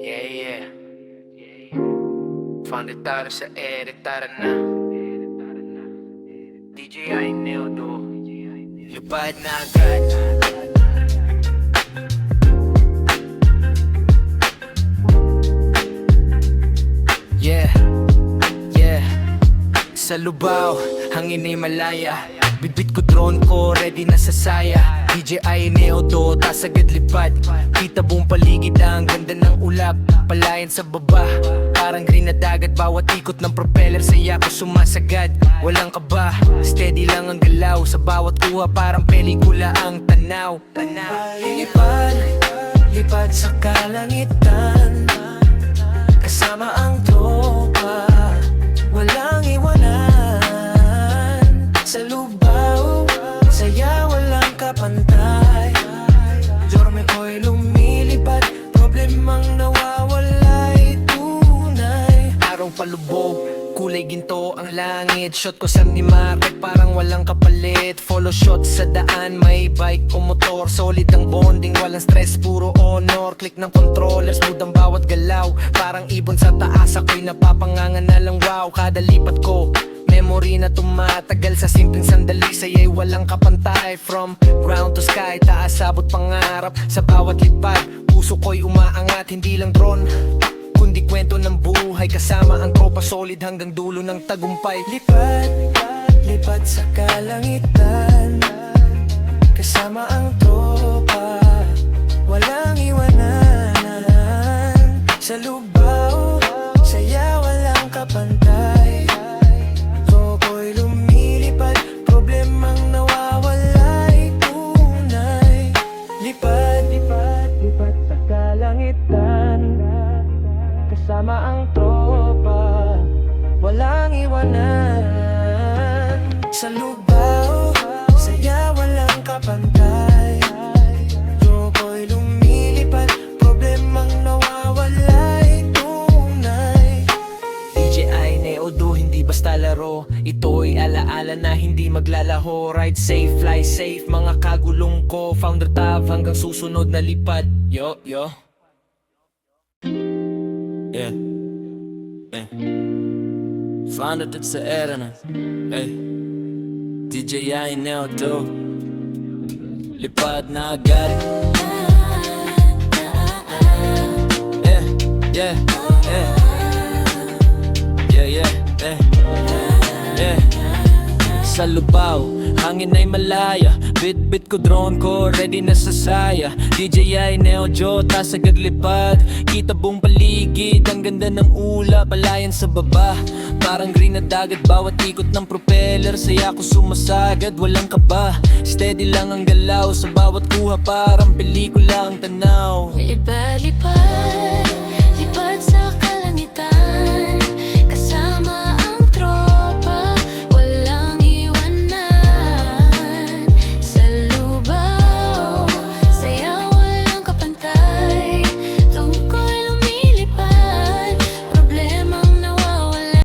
Yeah, yeah. Found it tayo sa edit, tara na. DJ Aineo do. Lupad na agad. Yeah, yeah. Sa Lubao, hangin ay malaya. Bitbit ko drone ko, ready na sa saya. DJ Aineo do, tas agad lipad. Kita buong paligid ang ganda ng ulap. Palayan sa baba, parang green na dagat. Bawat ikot ng propeller, saya ko sumasagad. Walang kaba, steady lang ang galaw. Sa bawat kuha, parang pelikula ang tanaw. Lipad, lipad sa kalangitan. Kasama ang tropa, walang iwanan. Sa Lubao, saya walang kapantay. Dorme ko'y lumilipad, problemang nawawala'y tunay. Araw palubog, kulay ginto ang langit. Shot ko sa ni Market, parang walang kapalit. Follow shot sa daan, may bike o motor. Solid ang bonding, walang stress, puro honor. Click ng controller, smooth ang bawat galaw. Parang ibon sa taas, ako'y napapangangan na lang wow. Kada lipat ko, memory na tumatagal sa simpleng sandali. Saya'y walang kapantay. From ground to sky, taas abot pangarap. Sa bawat lipad, puso ko'y umaangat. Hindi lang drone, kundi kwento ng buhay. Kasama ang tropa, solid hanggang dulo ng tagumpay. Lipad, lipad sa kalangitan. Kasama ang tropa, walang iwanan. Sa Lubao, saya walang kapantay. Tropo'y lumilipad, problemang nawawala'y tunay. Lipad, lipad, lipad sa kalangitan. Kasama ang tropa, walang iwanan. Sa Lubao, saya walang kapantay. Tropo'y lumilipad, problemang nawawala'y tunay. DJ Aineo do, hindi basta laro. Ito'y alaala na hindi maglalaho. Ride safe, fly safe, mga kagulong ko. Founder Tav hanggang susunod na lipad. Yo, yo. Yeah, yeah. Founder tat sa era na. Hey, DJ Aineo do, lipad na agad. Yeah, yeah, yeah. Yeah, yeah, yeah, yeah. Sa Lubao, hangin ay malaya. Bit-bit ko drone ko, ready na sa saya. DJ Aineo do, tas agad lipad. Kita buong paligid, ang ganda ng ulap. Palayan sa baba, parang green na dagat. Bawat ikot ng propeller, saya ko sumasagad. Walang kaba, steady lang ang galaw. Sa bawat kuha, parang pelikula ang tanaw. Lipad, lipad